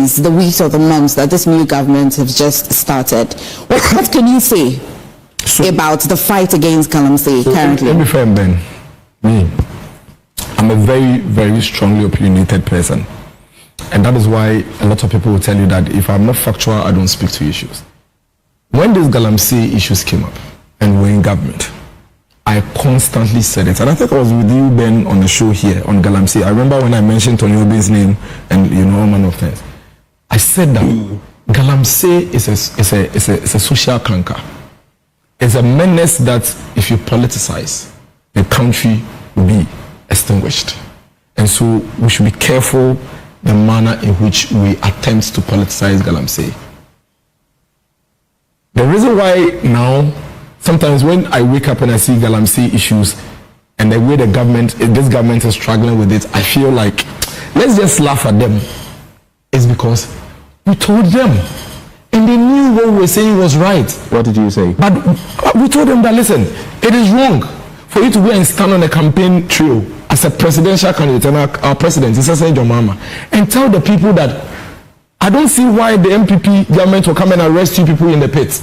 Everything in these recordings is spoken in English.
months, the weeks or the months that this new government has just started. What can you say about the fight against Galamsey currently? Let me frame Ben. I'm a very, very strongly opinionated person. And that is why a lot of people will tell you that if I'm not factual, I don't speak to issues. When these Galamsey issues came up and we're in government, I constantly said it. And I think I was with you, Ben, on the show here on Galamsey. I remember when I mentioned Tony Oben's name and, you know, all manner of things. I said that Galamsey is a social canker. It's a menace that if you politicize, the country will be extinguished. And so we should be careful the manner in which we attempt to politicize Galamsey. The reason why now, sometimes when I wake up and I see Galamsey issues and the way the government, this government is struggling with it, I feel like, let's just laugh at them. It's because we told them and they knew what we were saying was right. What did you say? But we told them that, listen, it is wrong for you to go and stand on a campaign trail as a presidential candidate, and our president is Mahama, and tell the people that I don't see why the MPP government will come and arrest you people in the pit.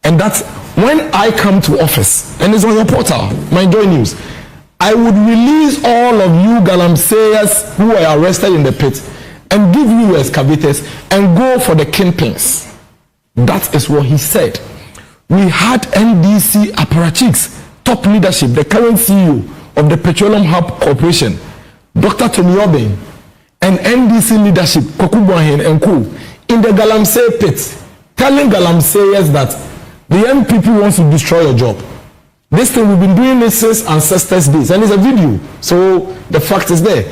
And that's when I come to office, and it's on your portal, my Joy News, I would release all of you Galamseyers who were arrested in the pit and give you excavators and go for the kingpins. That is what he said. We had NDC apparatchiks, top leadership, the current CEO of the Petroleum Hub Corporation, Dr. Tony Oben, and NDC leadership, Kokubuahin and Co, in the Galamsey pit, telling Galamseyers that the MPP wants to destroy your job. This thing, we've been doing this since ancestors' days, and it's a video, so the fact is there.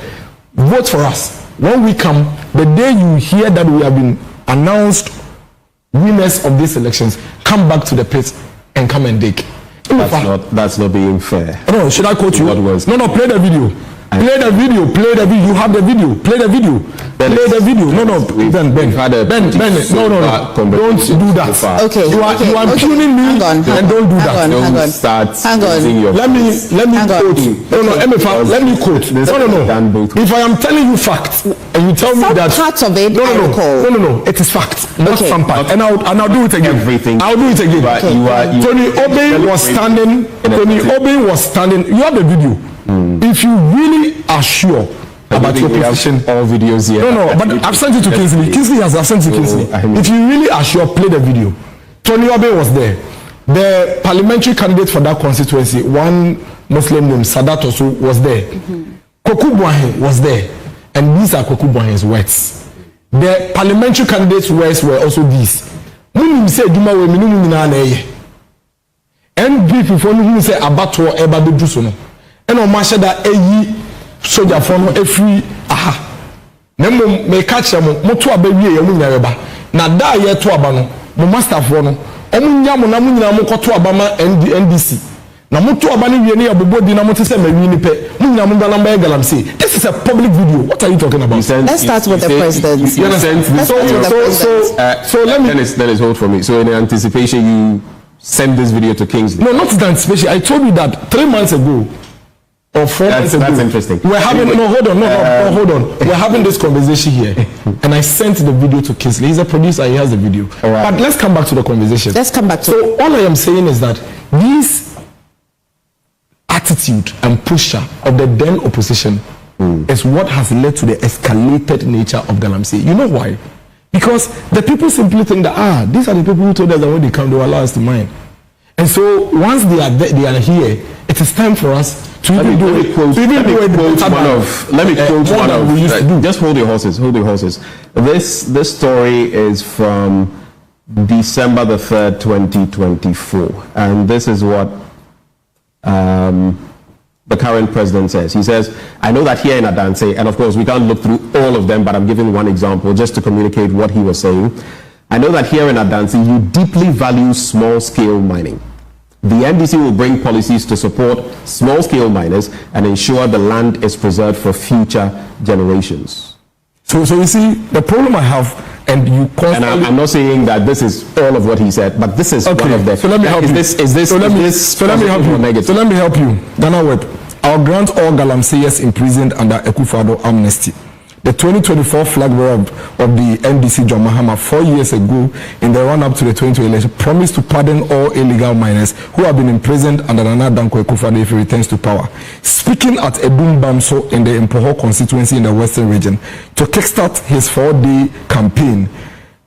Vote for us. When we come, the day you hear that we have been announced winners of these elections, come back to the pit and come and dig. That's not being fair. No, should I quote you? No, play the video. Play the video. You have the video. Play the video. Play the video. No, Ben. No. Don't do that. Okay. You are impugning me, and don't do that. Hang on. Let me quote. Let me quote. No. If I am telling you facts and you tell me that part of it, no, it is fact, not some part, and I'll do it again. Everything. I'll do it again. Tony Oben was standing. You have the video. If you really are sure about your position, all videos here. No, but I've sent it to Kingsley. Kingsley has sent it to Kingsley. If you really are sure, play the video. Tony Oben was there. The parliamentary candidate for that constituency, one Muslim named Sadat Osu, was there. Kokubuahin was there. And these are Kokubuahin's words. The parliamentary candidates' words were also these. NPP for who say abato eba do so no. And on masha da eyi soldier for no efri aha. Nemo me catch them moto abawie ye mu nyareba. Na da ye to aba no mo master for no. Omu nya mo na mu nyina mo koto aba ma NDC. Na moto aba ni wie ne abobodi na mo te se mawi ni pe. Mu nyina mo da number Galamsey. This is a public video. What are you talking about? Let's start with the president. So let me Dennis hold for me. So in anticipation you send this video to Kingsley. No, not in anticipation. I told you that 3 months ago or 4 months ago. That's interesting. We're having hold on. We're having this conversation here, and I sent the video to Kingsley. He's a producer. He has the video. Right. But let's come back to the conversation. Let's come back to. So all I am saying is that this attitude and posture of the then opposition is what has led to the escalated nature of Galamsey. You know why? Because the people simply think that these are the people who told us that when they come, they will allow us to mine. And so once they are here, it is time for us to let me quote one of. Just hold your horses. This story is from December the 3rd, 2024, and this is what the current president says. He says, I know that here in Adanse, and of course we can't look through all of them, but I'm giving one example just to communicate what he was saying. I know that here in Adanse, you deeply value small-scale mining. The NDC will bring policies to support small-scale miners and ensure the land is preserved for future generations. So you see, the problem I have, and you constantly... And I'm not saying that this is all of what he said, but this is one of the... So let me help you. So let me help you. Ghana Web. I'll grant all Galamseyers imprisoned under Akufo-Addo amnesty. the 2024 flag bearer of the NDC, John Mahama, 4 years ago in the run-up to the 2020 election, promised to pardon all illegal miners who have been imprisoned under Nana Dankwa Akufo-Addo if he returns to power. Speaking at Edum Bamso in the Mpoho constituency in the Western region to kickstart his 4-day campaign,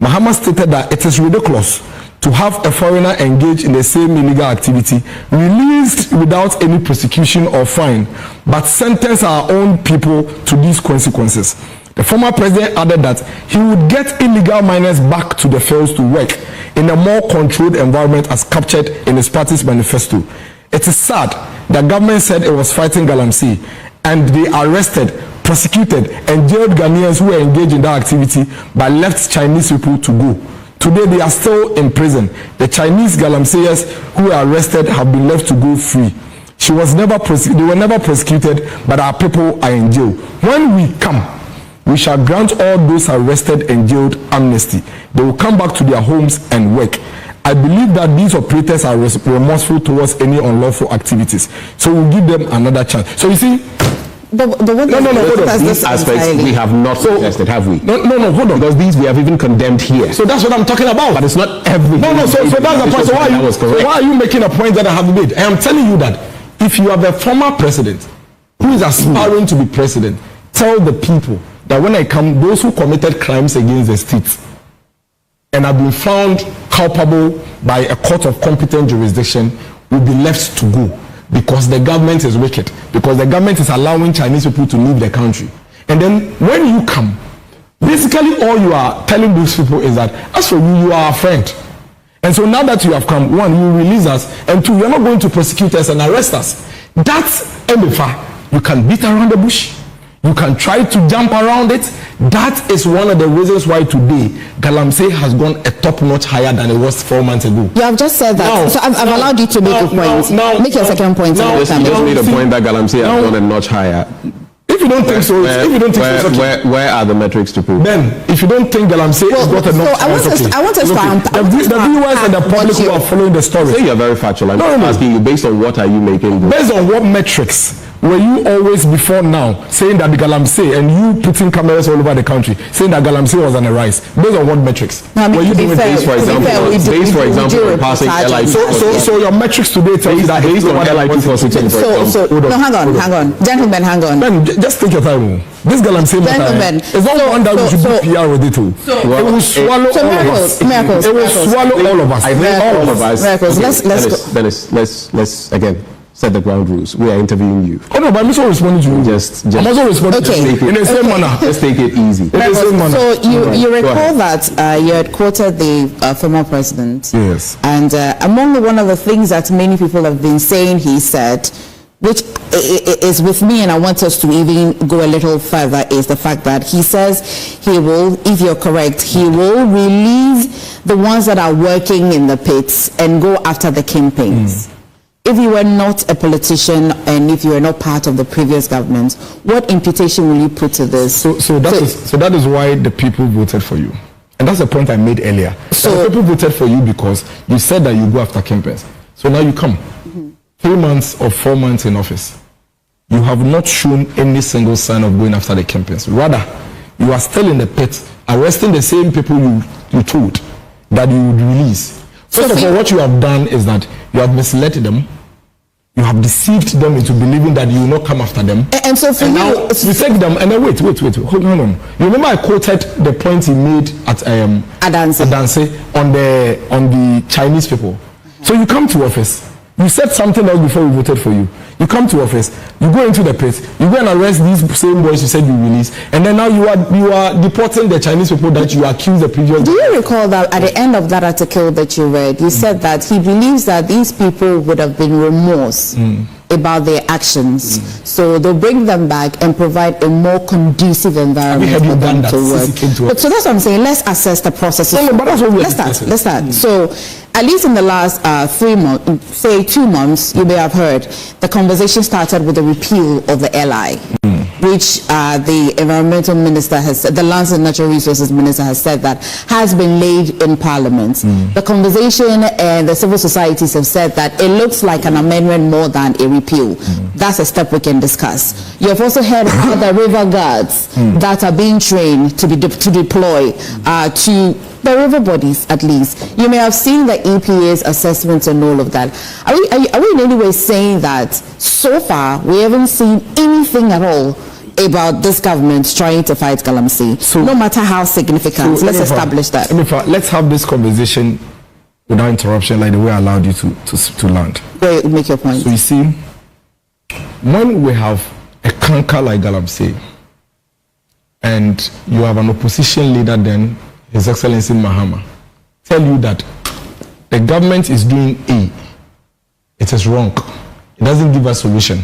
Mahama stated that it is ridiculous to have a foreigner engaged in the same illegal activity, released without any prosecution or fine, but sentence our own people to these consequences. The former president added that he would get illegal miners back to the fields to work in a more controlled environment as captured in his party's manifesto. It is sad that government said it was fighting Galamsey, and they arrested, prosecuted, and jailed Ghanaians who were engaged in that activity, but left Chinese people to go. Today they are still in prison. The Chinese Galamseyers who were arrested have been left to go free. They were never prosecuted, but our people are in jail. When we come, we shall grant all those arrested and jailed amnesty. They will come back to their homes and work. I believe that these operators are remorseful towards any unlawful activities. So we'll give them another chance. So you see, Hold on. These aspects we have not contested, have we? No, hold on. Because these we have even condemned here. So that's what I'm talking about. But it's not everything. No, so that's the point. So why are you making a point that I have made? I am telling you that if you have a former president who is aspiring to be president, tell the people that when I come, those who committed crimes against the state and have been found culpable by a court of competent jurisdiction will be left to go. Because the government is wicked, because the government is allowing Chinese people to leave the country. And then when you come, basically all you are telling those people is that as for you, you are a friend. And so now that you have come, one, you release us, and two, you're not going to prosecute us and arrest us. That's MFA. You can beat around the bush. You can try to jump around it. That is one of the reasons why today Galamsey has gone a top notch higher than it was 4 months ago. You have just said that. So I've allowed you to make a point. Make your second point. You just made a point that Galamsey has gone a notch higher. If you don't think so, where are the metrics to prove? Then, if you don't think Galamsey has got a notch higher, I want us to the viewers and the public who are following the story. Say you're very factual. I'm asking you, based on what are you making? Based on what metrics? Were you always before now saying that the Galamsey and you putting cameras all over the country saying that Galamsey was on a rise? Based on what metrics? No, I mean, were you doing based, for example, passing LI2? So your metrics today tell you that based on LI2 for example. No, hang on. Gentlemen, hang on. Then just take your time. This Galamsey matter is not one that we should do PR with it too. It will swallow all of us. It will swallow all of us. I think all of us. Miracles. Let's again set the ground rules. We are interviewing you. Oh no, but I'm also responding to you. I'm also responding to you in the same manner. Let's take it easy. So you recall that you had quoted the former president. Yes. And among one of the things that many people have been saying, he said, which is with me, and I want us to even go a little further, is the fact that he says he will, if you're correct, he will release the ones that are working in the pits and go after the kingpins. If you were not a politician and if you were not part of the previous government, what imputation will you put to this? So that is why the people voted for you. And that's the point I made earlier. So the people voted for you because you said that you go after kingpins. So now you come. 3 months or 4 months in office. You have not shown any single sign of going after the kingpins. Rather, you are still in the pit, arresting the same people you told that you would release. First of all, what you have done is that you have misled them. You have deceived them into believing that you will not come after them. And so for now you take them and then wait, hold on. You remember I quoted the point he made at Adanse on the Chinese people. So you come to office. You said something else before we voted for you. You come to office, you go into the pit, you go and arrest these same boys you said you release, and then now you are deporting the Chinese people that you accused the previous. Do you recall that at the end of that article that you read, you said that he believes that these people would have been remorse about their actions, so they'll bring them back and provide a more conducive environment for them to work. But so that's what I'm saying. Let's assess the process. No, but that's what let's start. So at least in the last 3 months, say 2 months, you may have heard, the conversation started with the repeal of the LI, which the environmental minister has said, the lands and natural resources minister has said that has been laid in parliament. The conversation and the civil societies have said that it looks like an amendment more than a repeal. That's a step we can discuss. You have also heard about the river guards that are being trained to deploy to the river bodies, at least. You may have seen the EPA's assessments and all of that. Are we in any way saying that so far we haven't seen anything at all about this government trying to fight Galamsey, so, no matter how significant? Let's establish that. Let's have this conversation without interruption, like the way I allowed you to land. Go make your point. So you see, when we have a canker like Galamsey, and you have an opposition leader then, His Excellency Mahama, tell you that the government is doing A, it is wrong, it doesn't give a solution,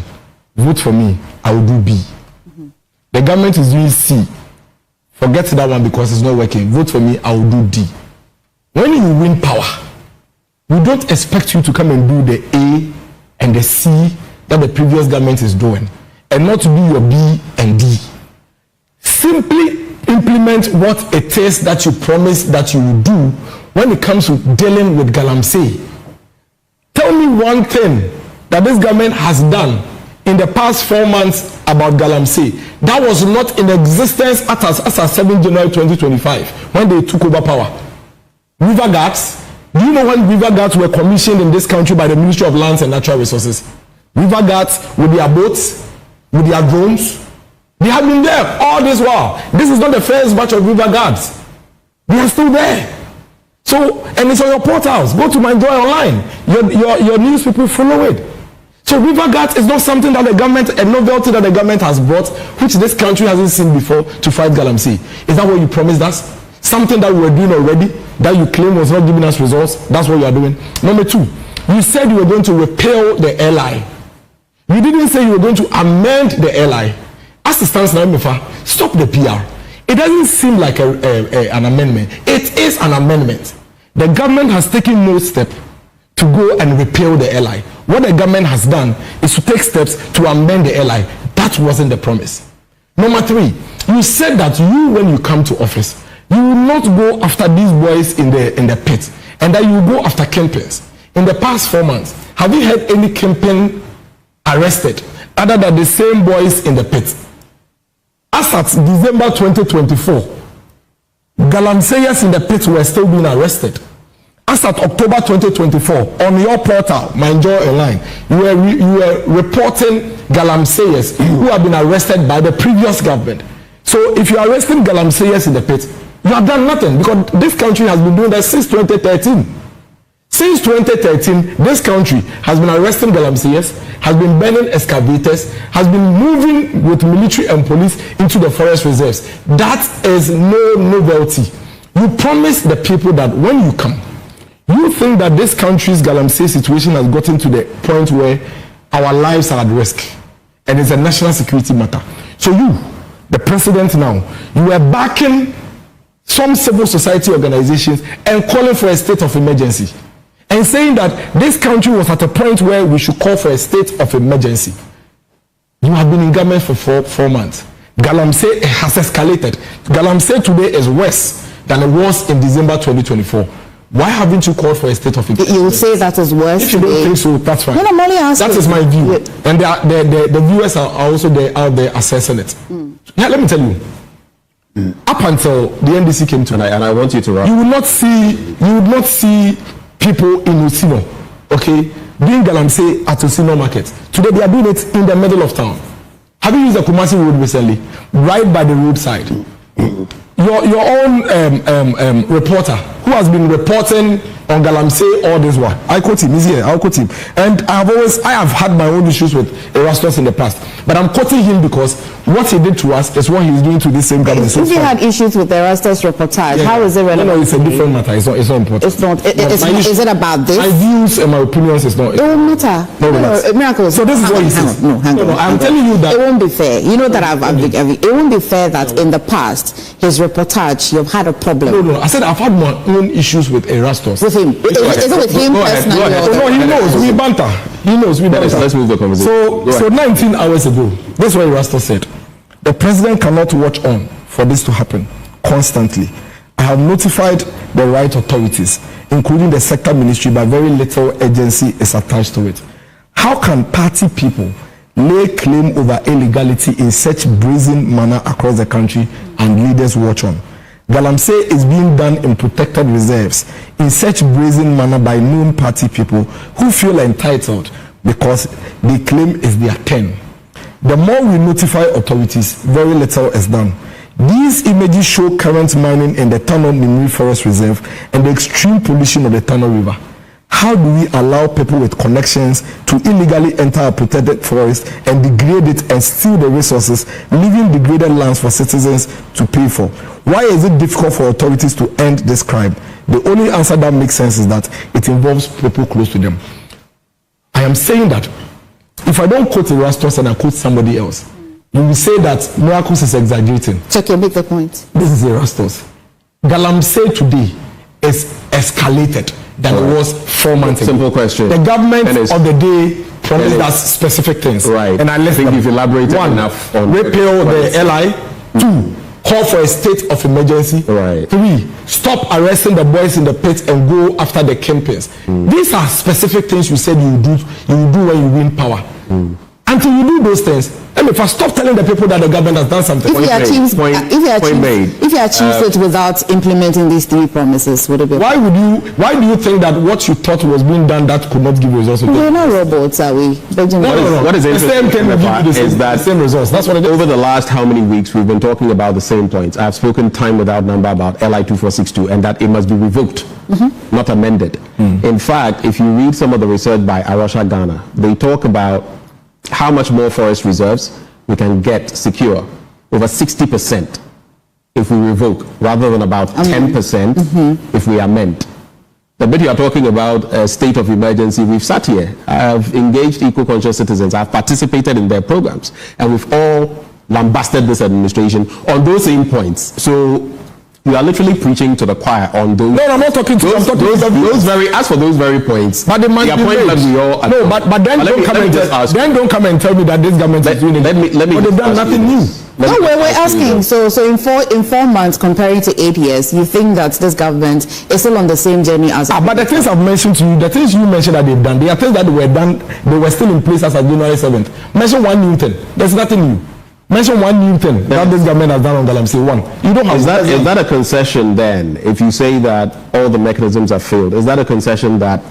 vote for me, I will do B. The government is doing C, forget that one because it's not working, vote for me, I will do D. When you win power, we don't expect you to come and do the A and the C that the previous government is doing, and not to do your B and D. Simply implement what it is that you promised that you will do when it comes to dealing with Galamsey. Tell me one thing that this government has done in the past 4 months about Galamsey that was not in existence as of 7 January 2025 when they took over power. River guards. Do you know when river guards were commissioned in this country by the Ministry of Lands and Natural Resources? River guards with their boats, with their drones. They have been there all this while. This is not the first batch of river guards. They are still there. So, and it's on your portals. Go to my Joy online. Your news people follow it. So river guards is not something that the government, a novelty that the government has brought, which this country hasn't seen before to fight Galamsey. Is that what you promised us? Something that we were doing already, that you claim was not giving us results? That's what you are doing. Number 2, you said you were going to repeal the LI. You didn't say you were going to amend the LI. As it stands now, stop the PR. It doesn't seem like an amendment. It is an amendment. The government has taken no step to go and repeal the LI. What the government has done is to take steps to amend the LI. That wasn't the promise. Number 3, you said that when you come to office, you will not go after these boys in the pit, and that you will go after kingpins. In the past 4 months, have you had any kingpin arrested other than the same boys in the pit? As at December 2024, Galamseyers in the pit were still being arrested. As at October 2024, on your portal, My Joy Online, you were reporting Galamseyers who have been arrested by the previous government. So if you are arresting Galamseyers in the pit, you have done nothing, because this country has been doing that since 2013. Since 2013, this country has been arresting Galamseyers, has been burning excavators, has been moving with military and police into the forest reserves. That is no novelty. You promise the people that when you come, you think that this country's Galamsey situation has gotten to the point where our lives are at risk, and it's a national security matter. So you, the president now, you are backing some civil society organizations and calling for a state of emergency, and saying that this country was at a point where we should call for a state of emergency. You have been in government for 4 months. Galamsey has escalated. Galamsey today is worse than it was in December 2024. Why haven't you called for a state of emergency? You will say that is worse. If you don't think so, that's fine. No, I'm only asking. That is my view. And the viewers are also out there assessing it. Yeah, let me tell you. Up until the NDC came to, and I want you to wrap. You would not see people in Osino, okay, doing Galamsey at Osino Market. Today they are doing it in the middle of town. Have you used the Kumasi Road recently? Right by the roadside. Your own reporter who has been reporting on Galamsey all this while. I quote him, he's here, I'll quote him. And I have had my own issues with Erastus in the past. But I'm quoting him because what he did to us is what he's doing to this same government. If you had issues with Erastus reportage, how is it relevant? No, it's a different matter. It's not important. It's not. Is it about this? My views and my opinions is not. It won't matter. No, Miracles. So this is what he says. Hang on. I'm telling you that it won't be fair. You know that it won't be fair that in the past his reportage you've had a problem. No. I said I've had my own issues with Erastus. with him? Is it with him personally? Oh, no, he knows. We banter. He knows. We banter. Let's move the conversation. So 19 hours ago, this is what Rasta said. The president cannot watch on for this to happen constantly. I have notified the right authorities, including the sector ministry, but very little agency is attached to it. How can party people lay claim over illegality in such brazen manner across the country and leaders watch on? Galamsey is being done in protected reserves in such brazen manner by known party people who feel entitled because they claim it's their turn. The more we notify authorities, very little is done. These images show current mining in the Tano Nimri Forest Reserve and the extreme pollution of the Tano River. How do we allow people with connections to illegally enter a protected forest and degrade it and steal the resources, leaving degraded lands for citizens to pay for? Why is it difficult for authorities to end this crime? The only answer that makes sense is that it involves people close to them. I am saying that if I don't quote Erastus and I quote somebody else, you will say that Miracles is exaggerating. Check your make the point. This is Erastus. Galamsey today is escalated than it was 4 months ago. Simple question. The government of the day promised us specific things. Right. And I think you've elaborated enough on repeal the LI. 2, call for a state of emergency. Right. 3, stop arresting the boys in the pit and go after the kingpins. These are specific things you said you will do when you win power. Until you do those things, and if I stop telling the people that the government has done something, if he achieves it without implementing these 3 promises, would it be? Why do you think that what you thought was being done that could not give results? We're not robots, are we? No. What is interesting is that the same results. That's what it is. Over the last how many weeks we've been talking about the same points. I've spoken time without number about LI 2462 and that it must be revoked, not amended. In fact, if you read some of the research by Arusha Ghana, they talk about how much more forest reserves we can get secure, over 60% if we revoke, rather than about 10% if we amend. The bit you are talking about a state of emergency, we've sat here, I've engaged eco-conscious citizens, I've participated in their programs, and we've all lambasted this administration on those same points. So you are literally preaching to the choir on those. No, I'm not talking to those. As for those very points, but they must be made. That we all. No, but then don't come and tell me that this government is doing it. Let me. But they've done nothing new. No, we're asking. So in 4 months, comparing to 8 years, you think that this government is still on the same journey as? But the things I've mentioned to you, the things you mentioned that they've done, they are things that were done. They were still in place as of January 7th. Mention one new thing. There's nothing new. Mention one new thing that this government has done on Galamsey. One. You don't have. Is that a concession then? If you say that all the mechanisms have failed, is that a concession that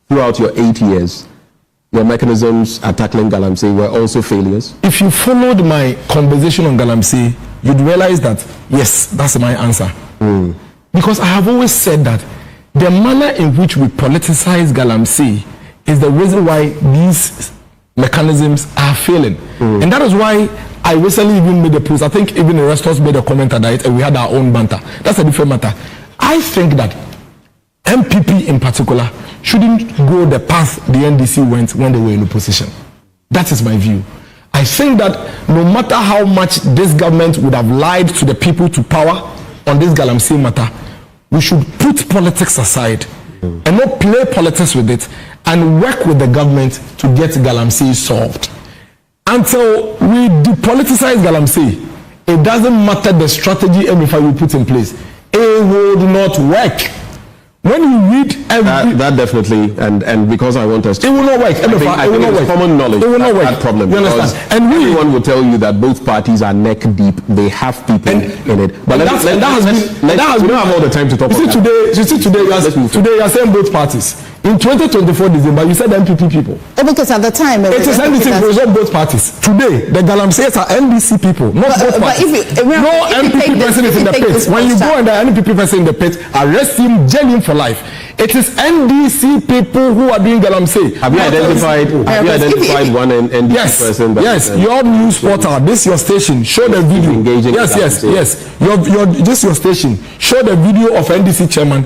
throughout your 8 years, your mechanisms at tackling Galamsey were also failures? If you followed my conversation on Galamsey, you'd realize that yes, that's my answer. Because I have always said that the manner in which we politicize Galamsey is the reason why these mechanisms are failing, and that is why I recently even made a post. I think even the restaurants made a comment on it, and we had our own banter. That's a different matter. I think that MPP in particular shouldn't go the path the NDC went when they were in opposition. That is my view. I think that no matter how much this government would have lied to the people to power on this Galamsey matter, we should put politics aside and not play politics with it and work with the government to get Galamsey solved. Until we depoliticize Galamsey, it doesn't matter the strategy MFI will put in place. It would not work. When you read that definitely, and because I want us to, it will not work. I think it's common knowledge. It will not work. That problem. You understand? And everyone will tell you that both parties are neck deep. They have people in it. But we don't have all the time to talk about that. You see today you are saying both parties. In 2024 December, you said MPP people. Because at the time it is NDC people, not both parties. Today, the Galamsey's are NDC people, not both parties. No MPP person is in the pit. When you go and the NPP person in the pit, arrest him, jail him for life. It is NDC people who are doing Galamsey. Have you identified one NDC person? Yes, your news portal, this your station, show the video. Yes. This your station, show the video of NDC chairman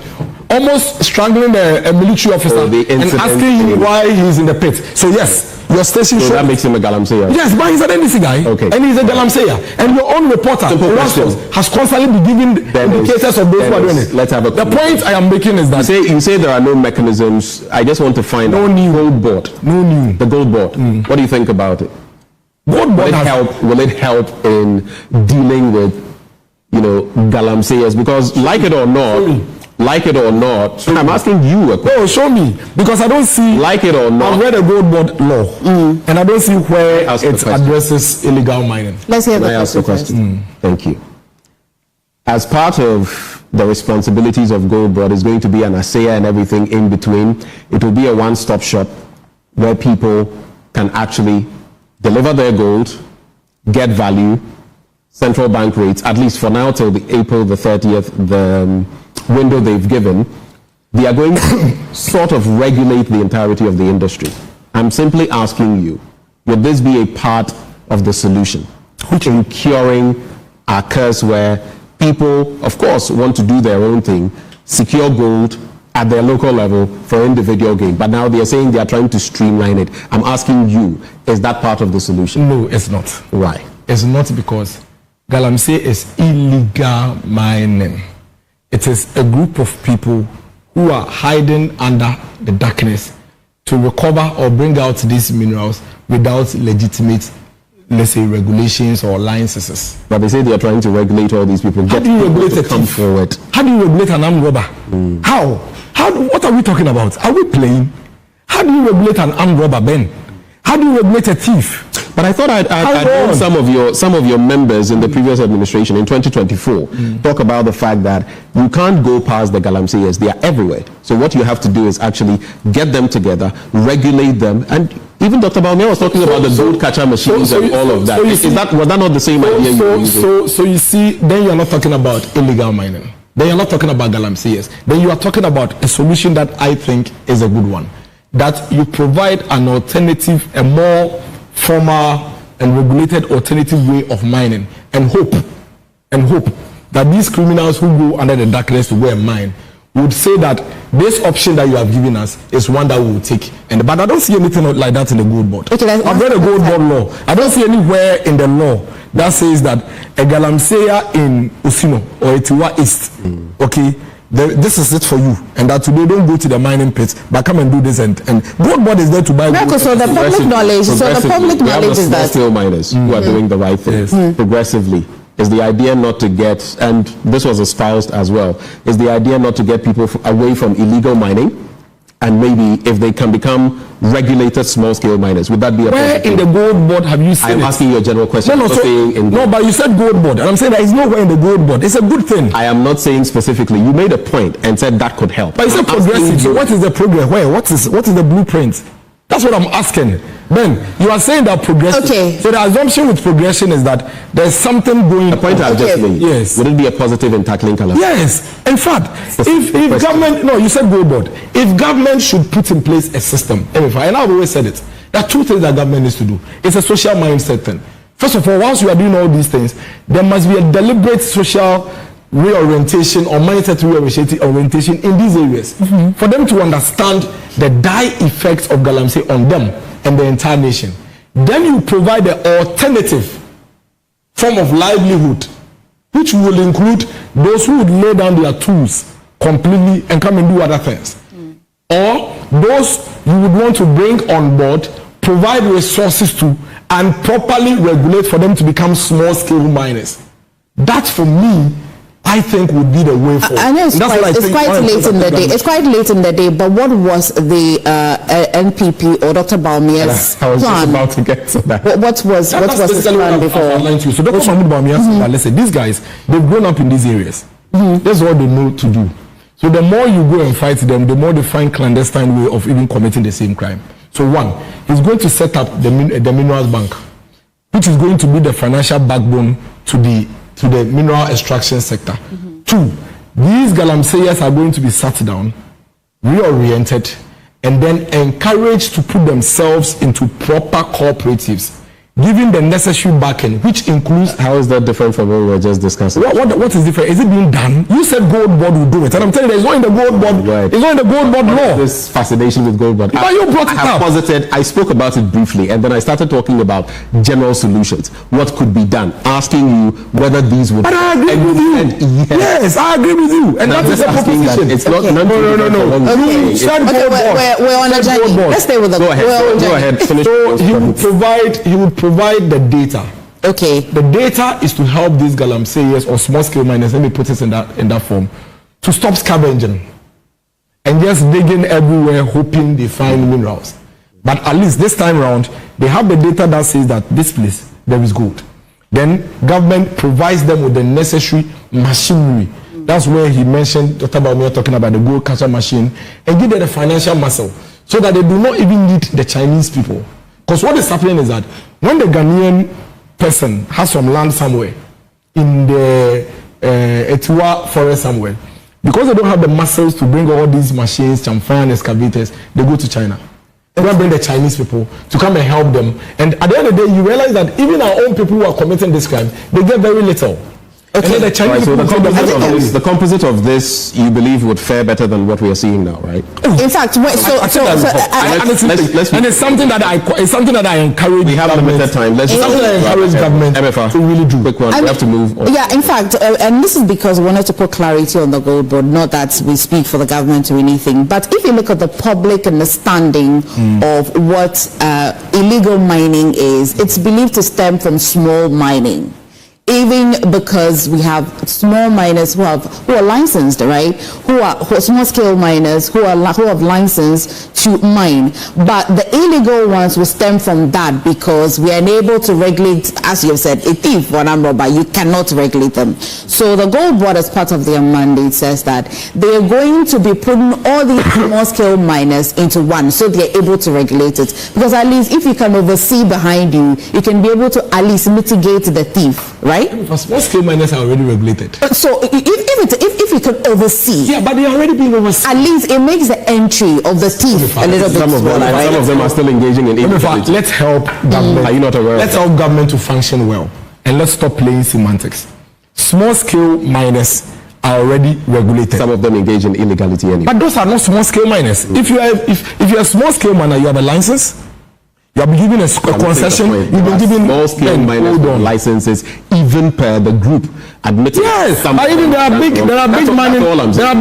almost strangling a military officer the and incident asking him why he's in the pit. So yes, your station So should. that makes him a Galamsey. Yes, but he's an NDC guy. Okay. And he's a Galamsey. And your own reporter, Rastos, has constantly been giving indicators of those who are doing it. Let's have a the point I am making is that you say there are no mechanisms. I just want to find out. new gold board. No new. The gold board. What do you think about it? Gold board Will it help in dealing with, Galamseyers? Because like it or not, I'm asking you a question. No, show me, because I don't see. Like it or not, I've read a gold board law, and I don't see where it addresses illegal mining. Let's hear the Can I ask a question? Thank you. As part of the responsibilities of gold board is going to be an assayer and everything in between. It will be a one-stop shop where people can actually deliver their gold, get value, central bank rates, at least for now till April the 30th, the window they've given. They are going to sort of regulate the entirety of the industry. I'm simply asking you, would this be a part of the solution in curing our curse where people, of course, want to do their own thing, secure gold at their local level for individual gain, but now they are saying they are trying to streamline it. I'm asking you, is that part of the solution? No, it's not. Why? It's not, because Galamsey is illegal mining. It is a group of people who are hiding under the darkness to recover or bring out these minerals without legitimate, let's say, regulations or licenses. But they say they are trying to regulate all these people. How do you regulate a come thief? forward? How do you regulate an armed robber? How? What are we talking about? Are we playing? How do you regulate an armed robber, Ben? How do you regulate a thief? But I thought I'd heard some of your members in the previous administration in 2024 talk about the fact that you can't go past the Galamseyers. They are everywhere. So what you have to do is actually get them together, regulate them, and even Dr. Baumia was talking about the gold catcher machines and all of that. Was that not the same idea you were using? So you see, then you are not talking about illegal mining. Then you're not talking about Galamseyers. Then you are talking about a solution that I think is a good one. That you provide an alternative, a more formal and regulated alternative way of mining, and hope that these criminals who go under the darkness to go and mine would say that this option that you have given us is one that we will take. But I don't see anything like that in the gold board. Okay, I've read the gold board law. I don't see anywhere in the law that says that a Galamseyer in Osino or Etiwa East, okay, this is it for you, and that today don't go to the mining pits, but come and do this, and gold board is there to buy gold. So the public knowledge is that small miners who are doing the right thing progressively. Is the idea not to get, and this was espoused as well, is the idea not to get people away from illegal mining, and maybe if they can become regulated small-scale miners, would that be a Where in the gold board have you seen I'm asking you a general question. No, but you said gold board, and I'm saying that it's nowhere in the gold board. It's a good thing. I am not saying specifically. You made a point and said that could help. But you said progressive. So what is the progress? Where? What is the blueprint? That's what I'm asking. Ben, you are saying that progressive. Okay. So the assumption with progression is that there's something going. The point I've just made. Yes. Would it be a positive in tackling Galamsey? Yes. In fact, if government, no, you said gold board. If government should put in place a system, and I've always said it, there are two things that government needs to do. It's a social mindset thing. First of all, once you are doing all these things, there must be a deliberate social reorientation or mindset reorientation in these areas for them to understand the dire effects of Galamsey on them and the entire nation. Then you provide an alternative form of livelihood, which will include those who would lay down their tools completely and come and do other things, or those you would want to bring on board, provide resources to, and properly regulate for them to become small-scale miners. That, for me, I think would be the way forward. I know it's quite late in the day. It's quite late in the day, but what was the NPP or Dr. Baumia's plan? I was just about to get to that. What was his plan before? So Dr. Mahmoud Bawumia said, let's say these guys, they've grown up in these areas. That's what they know to do. So the more you go and fight them, the more they find clandestine way of even committing the same crime. So one, he's going to set up the minerals bank, which is going to be the financial backbone to the mineral extraction sector. Two, these Galamseyers are going to be sat down, reoriented, and then encouraged to put themselves into proper cooperatives giving the necessary backing, which includes. How is that different from what we were just discussing? What is different? Is it being done? You said gold board will do it, and I'm telling you, it's not in the gold board. Right. It's not in the gold board law. This fascination with gold board. But you brought it up. I spoke about it briefly, and then I started talking about general solutions. What could be done? Asking you whether these would. But I agree with you. Yes, I agree with you, and that is a proposition. It's not. Okay. No. Okay. We're on a journey. Let's stay with the. Go ahead. Finish. So he would provide the data. Okay. The data is to help these Galamseyers or small scale miners, let me put it in that form, to stop scavenging and just digging everywhere hoping they find minerals. But at least this time around, they have the data that says that this place, there is gold. Then government provides them with the necessary machinery. That's where he mentioned, Dr. Baumia talking about the gold catcher machine, and give them the financial muscle so that they do not even need the Chinese people. Because what is happening is that when the Ghanaian person has some land somewhere in the Etiwa forest somewhere, because they don't have the muscles to bring all these machines, chamfan and excavators, they go to China. They bring the Chinese people to come and help them. And at the end of the day, you realize that even our own people who are committing this crime, they get very little. Okay. And then the Chinese Right, so people the composite of this, you believe, would fare better than what we are seeing now, right? In fact, and it's something that I encourage. We have limited time. Let's encourage government to really do. Quick one. We have to move on. Yeah, in fact, and this is because we wanted to put clarity on the gold board, not that we speak for the government or anything, but if you look at the public understanding of what illegal mining is, it's believed to stem from small mining. Even because we have small miners who are licensed, right? Who are small scale miners who have license to mine, but the illegal ones will stem from that because we are unable to regulate, as you have said, a thief or an armed robber. You cannot regulate them. So the gold board, as part of their mandate, says that they are going to be putting all these small scale miners into one, so they are able to regulate it. Because at least if you can oversee behind you, you can be able to at least mitigate the thief, right? Small scale miners are already regulated. So if you can oversee, yeah, but they are already being overseen. at least it makes the entry of the thief a little bit smaller, right? Some of them are still engaging in illegality. Let's help government. Are you not aware? Let's help government to function well, and let's stop playing semantics. Small scale miners are already regulated. Some of them engage in illegality anyway. But those are not small scale miners. If you are a small scale miner, you have a license. You have been given a concession. You've been given small scale miners with licenses, even per the group admitting. Yes, but even there are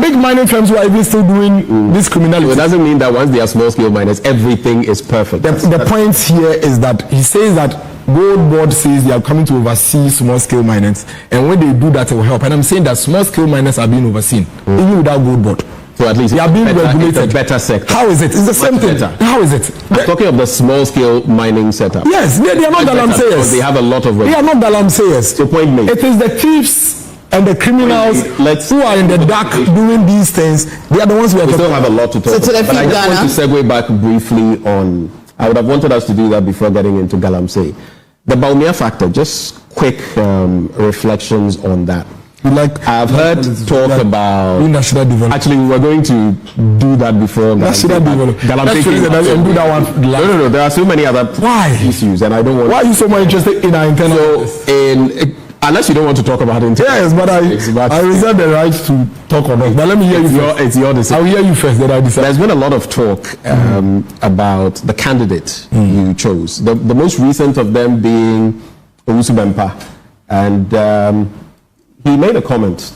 big mining firms who are even still doing this criminality. So it doesn't mean that once they are small scale miners, everything is perfect. The point here is that he says that Gold Board says they are coming to oversee small scale miners, and when they do that, it will help. And I'm saying that small scale miners are being overseen even without Gold Board. So at least they are being regulated. It's a better sector. How is it? It's the same thing. How is it? I'm talking of the small scale mining setup. Yes, they are not Galamseyers. They have a lot of. They are not Galamseyers. So point made. It is the thieves and the criminals who are in the dark doing these things. They are the ones who are. We still have a lot to talk about. But I just want to segue back briefly on. I would have wanted us to do that before getting into Galamsey. The Baumia factor. Just quick reflections on that. I've heard talk about national development. Actually, we were going to do that before national development. Do that one. No. There are so many other issues, and I don't want. Why are you so much interested in our internal? Unless you don't want to talk about it. Yes, but I reserve the right to talk on it. But let me hear you first. It's your decision. I'll hear you first, then I decide. There's been a lot of talk about the candidate you chose. The most recent of them being Owusu Bempah, and he made a comment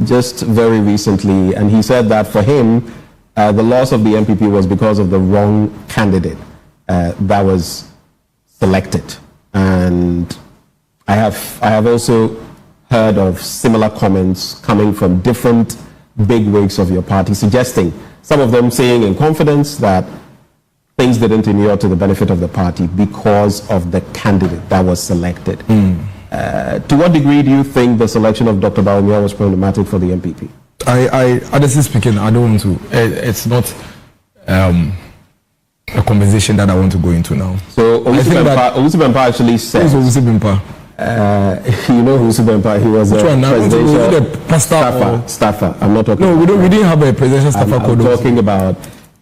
just very recently, and he said that for him, the loss of the MPP was because of the wrong candidate that was selected. And I have also heard of similar comments coming from different bigwigs of your party, suggesting, some of them saying in confidence that things didn't inure to the benefit of the party because of the candidate that was selected. To what degree do you think the selection of Dr. Baumia was problematic for the MPP? Honestly speaking, I don't want to. It's not a conversation that I want to go into now. So Owusu Bempah actually said. Who's Owusu Bempah? You know Owusu Bempah. He was a presidential staffer. I'm not talking. No, we didn't have a presidential staffer. I'm talking about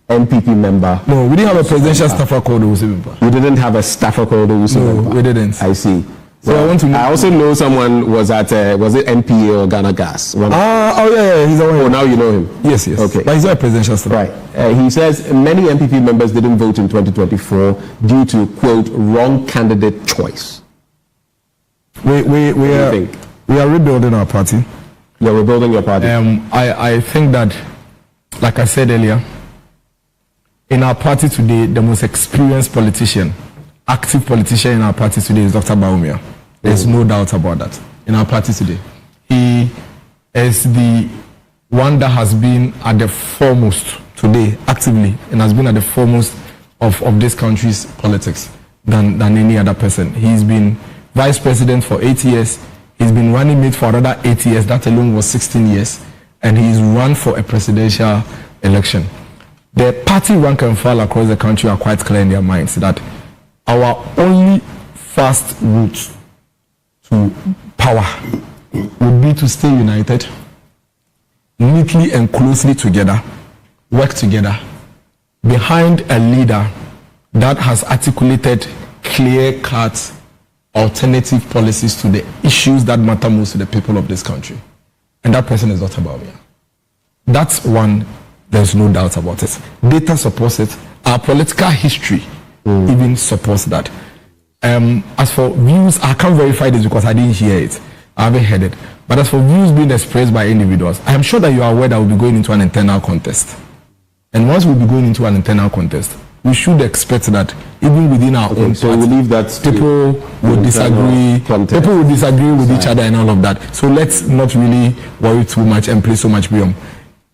MPP member. No, we didn't have a presidential staffer called Owusu-Bempah. You didn't have a staffer called Owusu-Bempah? No, we didn't. I see. So I want to know. I also know someone was at, was it NPA or Ghana Gas? Yeah, he's the one. Oh, now you know him? Yes. Okay. But he's not a presidential staffer. Right. He says many MPP members didn't vote in 2024 due to, quote, wrong candidate choice. We are rebuilding our party. You're rebuilding your party? I think that, like I said earlier, in our party today, the most experienced politician, active politician in our party today is Dr. Bawumia. There's no doubt about that. In our party today, he is the one that has been at the foremost today, actively, and has been at the foremost of this country's politics than any other person. He's been vice president for 8 years. He's been running mate for another 8 years. That alone was 16 years. And he's run for a presidential election. The party rank and file across the country are quite clear in their minds that our only fast route to power would be to stay united, neatly and closely together, work together, behind a leader that has articulated clear-cut alternative policies to the issues that matter most to the people of this country. And that person is Dr. Bawumia. That's one, there's no doubt about it. Data supports it. Our political history even supports that. As for views, I can't verify this because I didn't hear it. I haven't heard it. But as for views being expressed by individuals, I am sure that you are aware that we'll be going into an internal contest. And once we'll be going into an internal contest, we should expect that even within our own so party, we leave that people would disagree. Contest. People would disagree with each other and all of that. So let's not really worry too much and play so much beyond.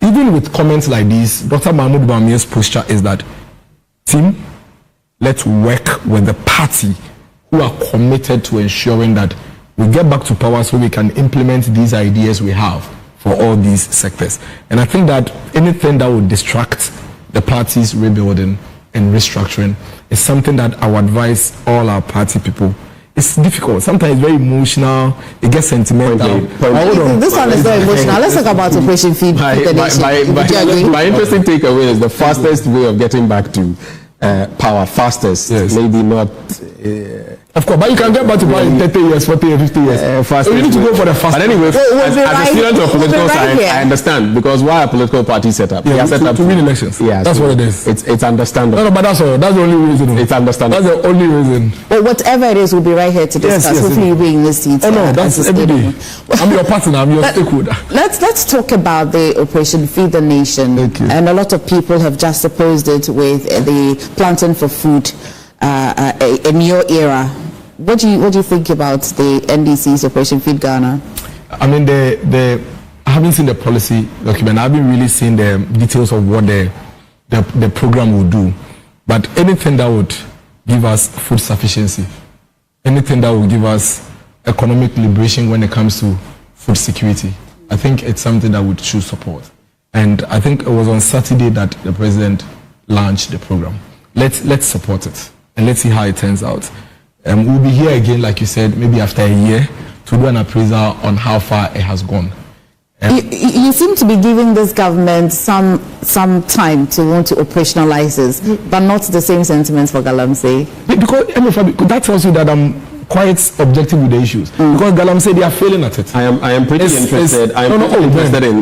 Even with comments like these, Dr. Mahmoud Bawumia's posture is that, team, let's work with the party who are committed to ensuring that we get back to power so we can implement these ideas we have for all these sectors. And I think that anything that would distract the party's rebuilding and restructuring is something that I would advise all our party people. It's difficult. Sometimes it's very emotional. It gets sentimental. This one is very emotional. Let's talk about Operation Feed the Nation. My interesting takeaway is the fastest way of getting back to power. Fastest, yes. Maybe not. Of course, but you can get back to power in 30 years, 40 years, 50 years. So you need to go for the fastest. But anyway, as a student of political science, here. I understand because why are political parties set up? Yeah, they are set up to win elections. Yeah, that's so what it is. It's understandable. No, but that's all. That's the only reason. It's understandable. That's the only reason. But whatever it is, we'll be right here to discuss. Yes, Hopefully you'll be in this seat. Oh no, that's every day. I'm your partner. I'm your stakeholder. Let's talk about the Operation Feed the Nation. Thank you. And a lot of people have just opposed it with the planting for food in your era. What do you think about the NDC's Operation Feed Ghana? I mean, I haven't seen the policy document. I haven't really seen the details of what the program will do. But anything that would give us food sufficiency, anything that will give us economic liberation when it comes to food security, I think it's something that we should support. And I think it was on Saturday that the president launched the program. Let's support it and let's see how it turns out. We'll be here again, like you said, maybe after a year to do an appraisal on how far it has gone. You seem to be giving this government some time to want to operationalize this, but not the same sentiments for Galamsey. Because that tells you that I'm quite objective with the issues. Because Galamsey, they are failing at it. I am pretty interested. Interested in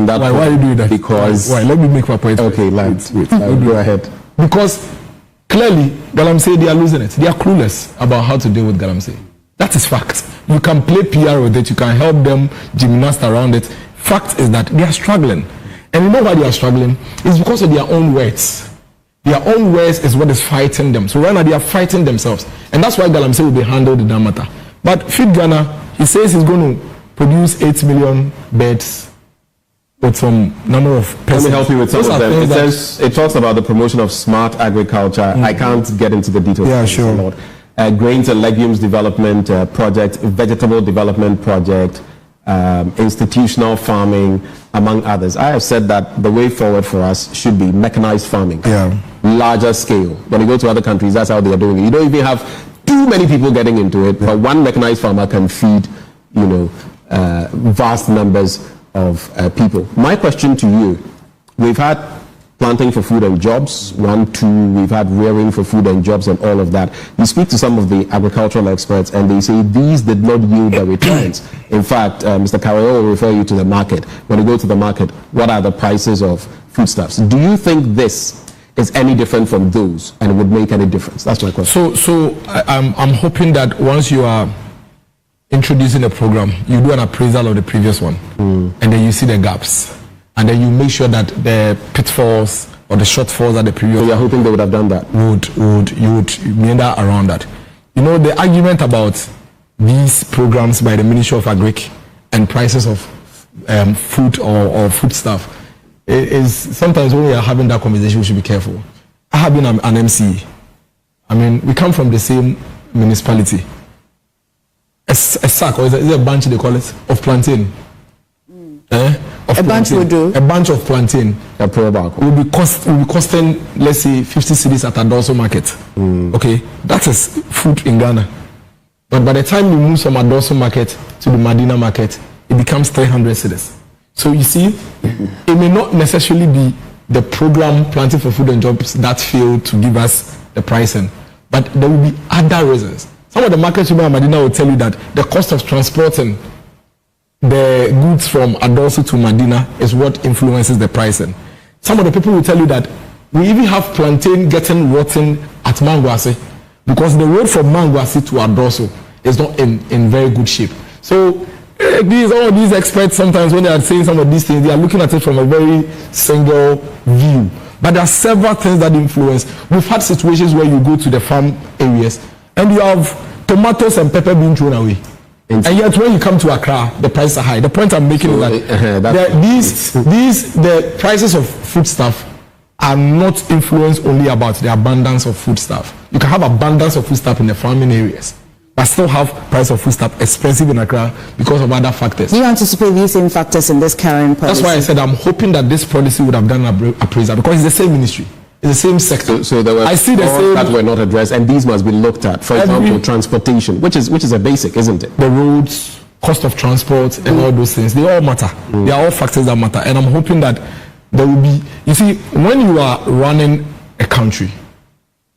that. Why are you doing that? Because why? Let me make my point. Okay, lads, wait. Go ahead. Because clearly, Galamsey, they are losing it. They are clueless about how to deal with Galamsey. That is fact. You can play PR with it. You can help them gymnast around it. Fact is that they are struggling. And you know why they are struggling? It's because of their own words. Their own words is what is fighting them. So right now, they are fighting themselves. And that's why Galamsey will be handled in that matter. But Feed Ghana, he says he's going to produce 8 million beds with some number of persons. Let me help you with some of them. It talks about the promotion of smart agriculture. I can't get into the details. Yeah, sure. Grains and legumes development project, vegetable development project, institutional farming, among others. I have said that the way forward for us should be mechanized farming. Yeah. Larger scale. When you go to other countries, that's how they are doing it. You don't even have too many people getting into it, but one mechanized farmer can feed, vast numbers of people. My question to you, we've had planting for food and jobs, 1, 2, we've had rearing for food and jobs and all of that. You speak to some of the agricultural experts and they say these did not yield the returns. In fact, Mr. Carrier will refer you to the market. When you go to the market, what are the prices of foodstuffs? Do you think this is any different from those and it would make any difference? That's my question. So I'm hoping that once you are introducing a program, you do an appraisal of the previous one, and then you see the gaps, and then you make sure that the pitfalls or the shortfalls that the previous. So you're hoping they would have done that? You would meander around that. You know, the argument about these programs by the Ministry of Agric and prices of food or food stuff is sometimes when we are having that conversation, we should be careful. I have been an MC. I mean, we come from the same municipality. A sack, or is it a bunch they call it, of plantain? A bunch will do. A bunch of plantain will be costing, let's say, 50 cedis at Adolso market. Okay, that is food in Ghana. But by the time you move from Adolso market to the Medina market, it becomes 300 cedis. So you see, it may not necessarily be the program Planting for Food and Jobs that failed to give us the pricing, but there will be other reasons. Some of the markets in Medina will tell you that the cost of transporting the goods from Adolso to Medina is what influences the pricing. Some of the people will tell you that we even have plantain getting rotten at Manguasi because the road from Manguasi to Adolso is not in very good shape. So all of these experts, sometimes when they are saying some of these things, they are looking at it from a very single view. But there are several things that influence. We've had situations where you go to the farm areas and you have tomatoes and pepper being thrown away. And yet when you come to Accra, the prices are high. The point I'm making is that the prices of foodstuff are not influenced only about the abundance of foodstuff. You can have abundance of foodstuff in the farming areas, but still have price of foodstuff expensive in Accra because of other factors. Do you anticipate these same factors in this current policy? That's why I said I'm hoping that this policy would have done an appraisal because it's the same ministry. It's the same sector. So there were that were not addressed, and these must be looked at. For example, transportation, which is a basic, isn't it? The roads, cost of transport, and all those things, they all matter. They are all factors that matter. And I'm hoping that there will be, you see, when you are running a country,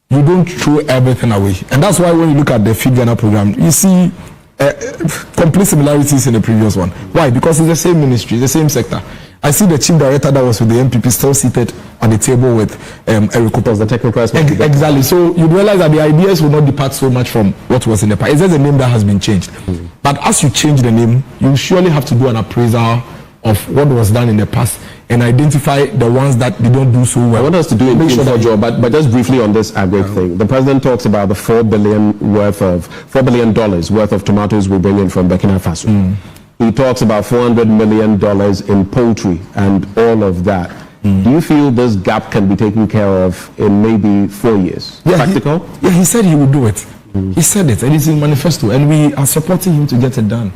you don't throw everything away. And that's why when you look at the Feed Ghana program, you see complete similarities in the previous one. Why? Because it's the same ministry, the same sector. I see the chief director that was with the MPP still seated on the table with Eric Kupos, the technical aspect. Exactly. So you realize that the ideas will not depart so much from what was in the past. It's just a name that has been changed. But as you change the name, you surely have to do an appraisal of what was done in the past and identify the ones that they don't do so well. I want us to do it, but just briefly on this agri thing. The president talks about the $4 billion worth of tomatoes we bring in from Burkina Faso. He talks about $400 million in poultry and all of that. Do you feel this gap can be taken care of in maybe 4 years? Practical? He said he would do it. He said it, and it's in manifesto, and we are supporting him to get it done.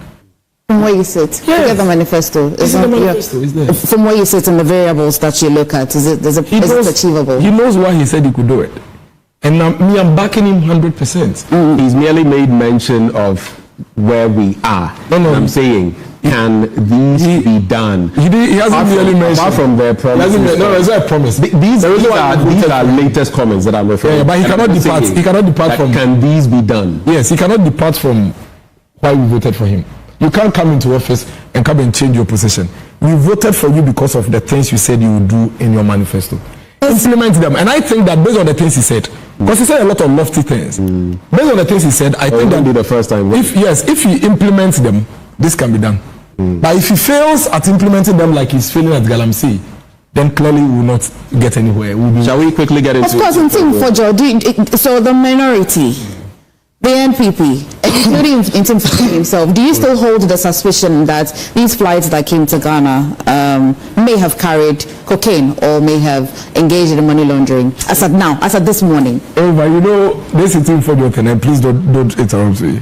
From where you sit, look at the manifesto. It's in the manifesto, is there? From where you sit and the variables that you look at, is it achievable? He knows why he said he could do it. And I'm backing him 100%. He's merely made mention of where we are. No. I'm saying, can these be done? He hasn't really mentioned. Apart from their promises. No, it's not a promise. These are latest comments that I'm referring to. But he cannot depart. He cannot depart from. Can these be done? Yes, he cannot depart from why we voted for him. You can't come into office and come and change your position. We voted for you because of the things you said you would do in your manifesto. Implement them. And I think that based on the things he said, because he said a lot of lofty things. Based on the things he said, I think that be the first time. If he implements them, this can be done. But if he fails at implementing them like he's failing at Galamsey, then clearly we will not get anywhere. Shall we quickly get into it? Of course, in Team Fojo, so the minority, the NPP, including in Team Fojo himself, do you still hold the suspicion that these flights that came to Ghana may have carried cocaine or may have engaged in money laundering as at this morning? Oh, but you know, this is Team Fojo, and please don't interrupt me.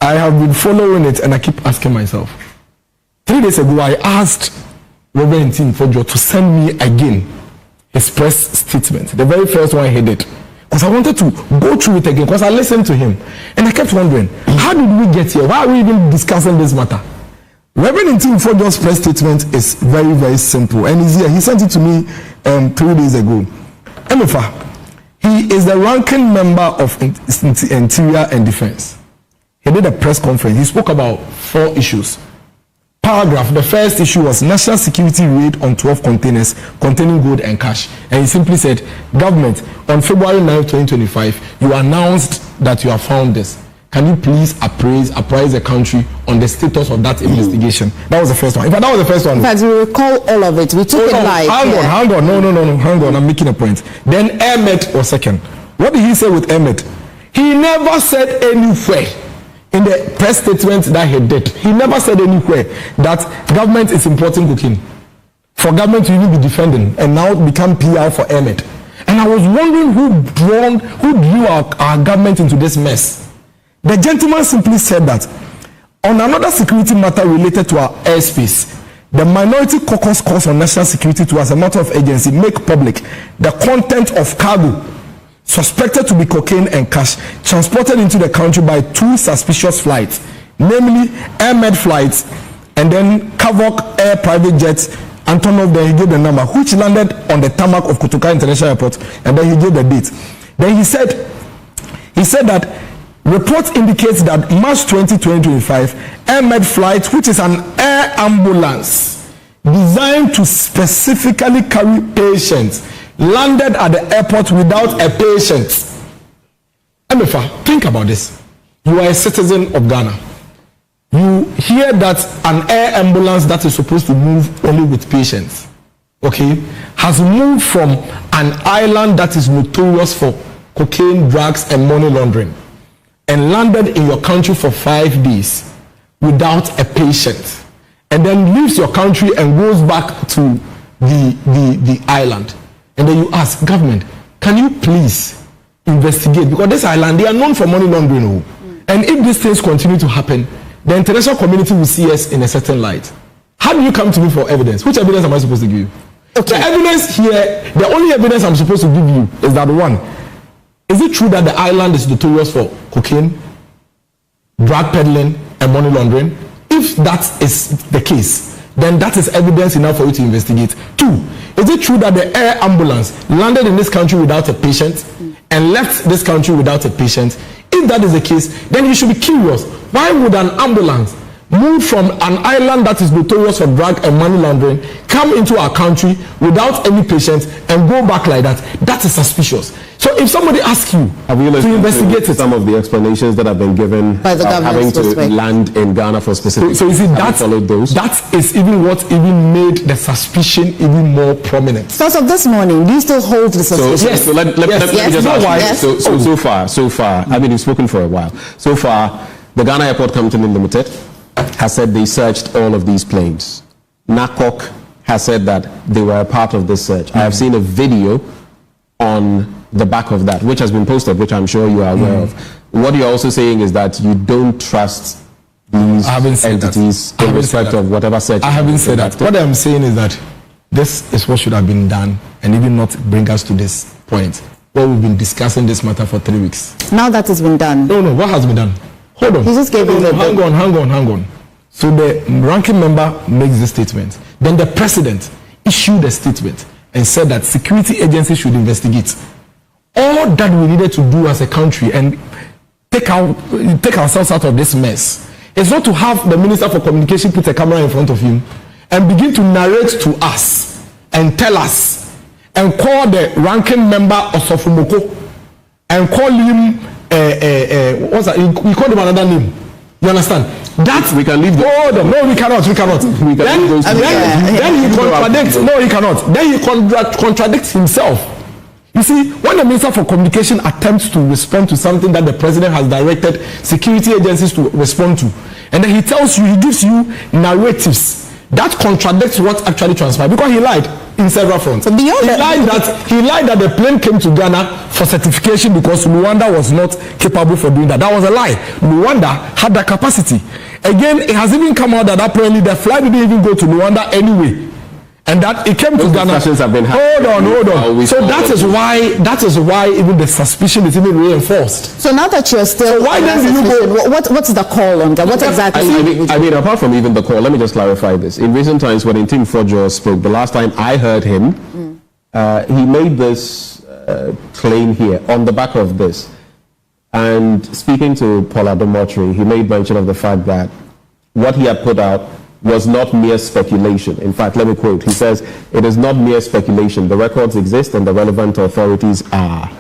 I have been following it and I keep asking myself. 3 days ago, I asked Reverend Team Fojo to send me again his press statement, the very first one he did. Because I wanted to go through it again, because I listened to him. And I kept wondering, how did we get here? Why are we even discussing this matter? Reverend Ntimfojo's press statement is very, very simple. And he's here. He sent it to me 3 days ago. Emefa, he is the ranking member of Interior and Defense. He did a press conference. He spoke about 4 issues. Paragraph, the first issue was national security raid on 12 containers containing gold and cash. And he simply said, government, on February 9, 2025, you announced that you have found this. Can you please apprise the country on the status of that investigation? That was the first one. In fact, that was the first one. In fact, we recall all of it. We took it live. Hang on. No. Hang on. I'm making a point. Then Ahmed was second. What did he say with Ahmed? He never said anywhere in the press statement that he did. He never said anywhere that government is importing cocaine. For government to even be defending and now become PR for Ahmed. And I was wondering who drew our government into this mess. The gentleman simply said that on another security matter related to our airspace, the Minority Caucus calls on national security to, as a matter of urgency, make public the content of cargo suspected to be cocaine and cash transported into the country by 2 suspicious flights, namely Ahmed flights and then Kavok Air private jets. Antonov, then he gave the number, which landed on the tarmac of Kotoka International Airport, and then he gave the date. Then he said that report indicates that March 20, 2025, Ahmed flight, which is an air ambulance designed to specifically carry patients, landed at the airport without a patient. Emefa, think about this. You are a citizen of Ghana. You hear that an air ambulance that is supposed to move only with patients, okay, has moved from an island that is notorious for cocaine, drugs, and money laundering, and landed in your country for 5 days without a patient, and then leaves your country and goes back to the island. And then you ask, government, can you please investigate? Because this island, they are known for money laundering. And if these things continue to happen, the international community will see us in a certain light. How do you come to me for evidence? Which evidence am I supposed to give you? Okay. The evidence here, the only evidence I'm supposed to give you is that one, is it true that the island is notorious for cocaine, drug peddling, and money laundering? If that is the case, then that is evidence enough for you to investigate. 2, is it true that the air ambulance landed in this country without a patient and left this country without a patient? If that is the case, then you should be curious. Why would an ambulance move from an island that is notorious for drug and money laundering, come into our country without any patients, and go back like that? That is suspicious. So if somebody asks you to investigate it, some of the explanations that have been given by the having to land in Ghana for specific, so you see, that is even what even made the suspicion even more prominent. So as of this morning, do you still hold the suspicion? So let me just ask you. So far, I mean, you've spoken for a while. So far, the Ghana Airport Company Limited has said they searched all of these planes. NACOC has said that they were a part of this search. I have seen a video on the back of that, which has been posted, which I'm sure you are aware of. What you're also saying is that you don't trust these entities in respect of whatever search. I haven't said that. What I'm saying is that this is what should have been done, and even not bring us to this point. Well, we've been discussing this matter for 3 weeks. Now that has been done. No, what has been done? Hold on. He just gave you the... Hang on. So the ranking member makes the statement. Then the president issued a statement and said that security agencies should investigate. All that we needed to do as a country and take ourselves out of this mess is not to have the Minister for Communication put a camera in front of him and begin to narrate to us and tell us and call the ranking member of Sofumoko and call him what's that? We call him another name. You understand? That we can leave. No, we cannot. Then he contradicts. No, he cannot. Then he contradicts himself. You see, when the Minister for Communication attempts to respond to something that the president has directed security agencies to respond to, and then he tells you, he gives you narratives that contradicts what actually transpired, because he lied in several fronts. So he lied that the plane came to Ghana for certification because Luanda was not capable for doing that. That was a lie. Luanda had the capacity. Again, it has even come out that apparently the flight didn't even go to Luanda anyway. and that it came to Ghana. Discussions have been Hold on. So that is why even the suspicion is even reinforced. So now that you're still, why then do you go? What's the call on that? What exactly? I mean, apart from even the call, let me just clarify this. In recent times, when Tim Fojo spoke, the last time I heard him, he made this claim here on the back of this. And speaking to Paula Domotri, he made mention of the fact that what he had put out was not mere speculation. In fact, let me quote. He says, "It is not mere speculation. The records exist and the relevant authorities are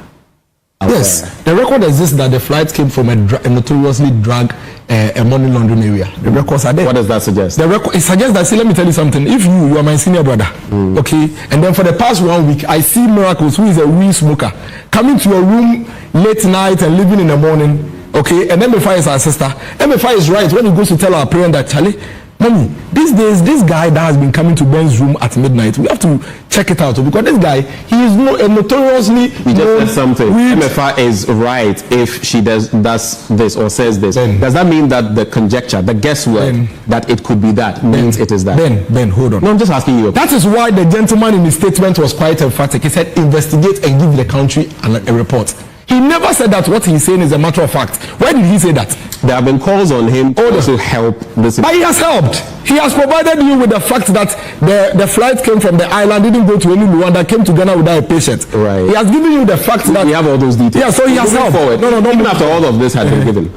aware." Yes, the record exists that the flight came from a notoriously drug money laundering area. The records are there. What does that suggest? The record, it suggests that, see, let me tell you something. If you are my senior brother, okay, and then for the past 1 week, I see Miracles, who is a weed smoker, coming to your room late night and leaving in the morning, okay, and MFI is our sister. MFI is right when he goes to tell our parent that, Charlie, Mommy, these days, this guy that has been coming to Ben's room at midnight, we have to check it out because this guy, he is notoriously. You just said something. MFA is right if she does this or says this. Ben. Does that mean that the conjecture, the guesswork, that it could be that means it is that? Ben, hold on. No, I'm just asking you. That is why the gentleman in his statement was quite emphatic. He said, investigate and give the country a report. He never said that what he's saying is a matter of fact. Why did he say that? There have been calls on him to help this. But he has helped. He has provided you with the fact that the flight came from the island, didn't go to any Rwanda, came to Ghana without a patient. Right. He has given you the fact that... We have all those details. Yeah, so he has helped. Forward. No, even after all of this had been given,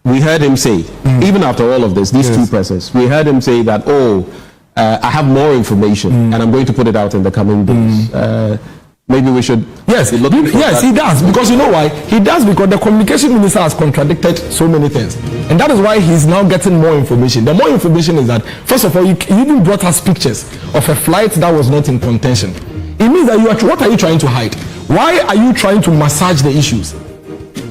we heard him say, even after all of this, these two presses, we heard him say that, I have more information and I'm going to put it out in the coming days. Maybe we should. Yes, he does. Because you know why? He does because the communication minister has contradicted so many things. And that is why he's now getting more information. The more information is that, first of all, he even brought us pictures of a flight that was not in contention. It means that what are you trying to hide? Why are you trying to massage the issues?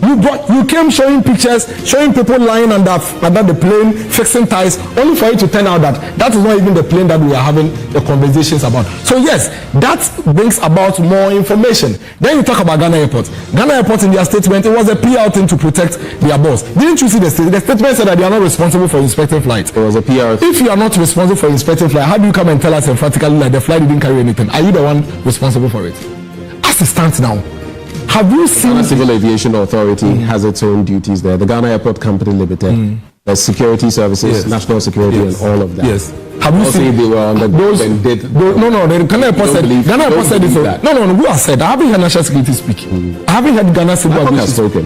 You came showing pictures, showing people lying under the plane, fixing ties, only for it to turn out that is not even the plane that we are having the conversations about. So yes, that brings about more information. Then you talk about Ghana Airport. Ghana Airport, in their statement, it was a PR thing to protect their boss. Didn't you see the statement? The statement said that they are not responsible for inspecting flights. It was a PR. If you are not responsible for inspecting flight, how do you come and tell us emphatically that the flight didn't carry anything? Are you the one responsible for it? As it stands now, have you seen... The Civil Aviation Authority has its own duties there. The Ghana Airport Company Limited, the security services, national security, and all of that. Yes. Have you seen they were on the those? No. The Ghana Airport said. Ghana Airport said it. No. Who has said? I haven't heard national security speak. I haven't heard Ghana Civil Aviation has spoken.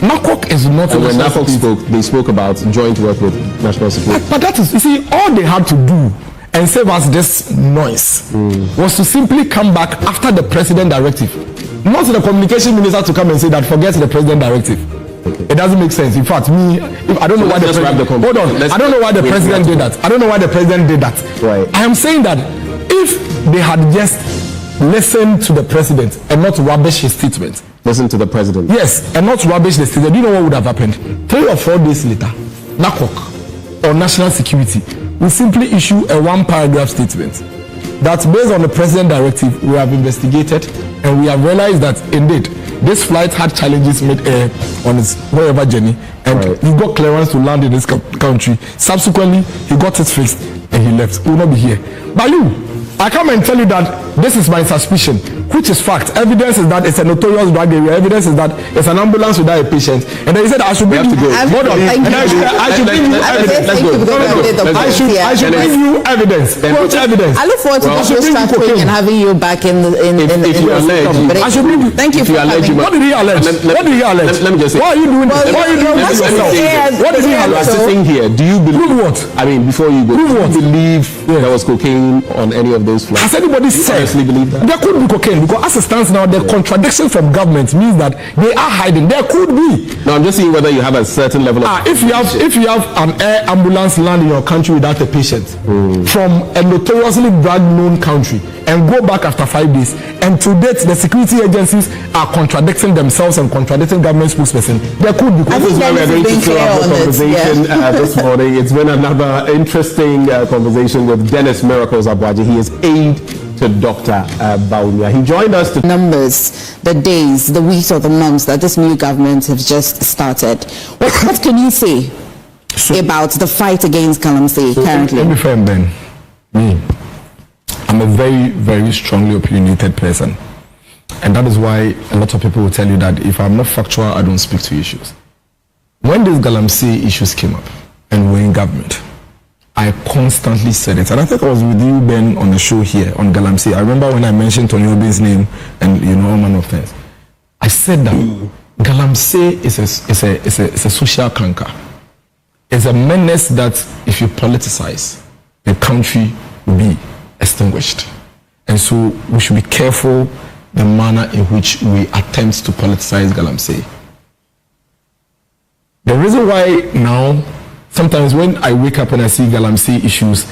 NACOC is not. And when NACOC spoke, they spoke about joint work with national security. But that is, you see, all they had to do and save us this noise was to simply come back after the president directive. Not the communication minister to come and say that forget the president directive. Okay. It doesn't make sense. In fact, I don't know why the president. Hold on. I don't know why the president did that. I don't know why the president did that. Right. I am saying that if they had just listened to the president and not rubbish his statement. Listen to the president. Yes, and not rubbish the statement. Do you know what would have happened? 3 or 4 days later, NACOC or National Security will simply issue a 1-paragraph statement that based on the president directive, we have investigated and we have realized that indeed this flight had challenges made on its wherever journey, and he got clearance to land in this country. Subsequently, he got it fixed and he left. He will not be here. But I come and tell you that this is my suspicion, which is fact. Evidence is that it's a notorious drug area. Evidence is that it's an ambulance without a patient. And then he said I should bring you I should bring you evidence. I should bring you evidence. Which evidence? I look forward to this traffic and having you back in the I should bring you. Thank you for coming. What did he allege? What did he allege? Let me just say. Why are you doing this? Why are you doing this yourself? What did he allege? Sitting here, do you believe what? I mean, before you go, do you believe there was cocaine on any of those flights? Has anybody said? Believe that? There could be cocaine because as it stands now, the contradiction from government means that they are hiding. There could be. No, I'm just seeing whether you have a certain level of. If you have an air ambulance land in your country without a patient from a notoriously drug-known country and go back after 5 days, and to date the security agencies are contradicting themselves and contradicting government spokesperson, there could be. This is where we're going to throw up the conversation this morning. It's been another interesting conversation with Dennis Miracles ABOAGYE. He is aide to Dr. Bawumia. He joined us to numbers, the days, the weeks, or the months that this new government has just started. What can you say about the fight against Galamsey currently? Let me frame Ben. I'm I'm a very, very strongly opinionated person. And that is why a lot of people will tell you that if I'm not factual, I don't speak to issues. When these Galamsey issues came up and we're in government, I constantly said it. And I think I was with you, Ben, on the show here on Galamsey. I remember when I mentioned Tony Obin's name and, you know, all manner of things. I said that Galamsey is a social canker. It's a menace that if you politicize, the country will be extinguished. And so we should be careful the manner in which we attempt to politicize Galamsey. The reason why now, sometimes when I wake up and I see Galamsey issues,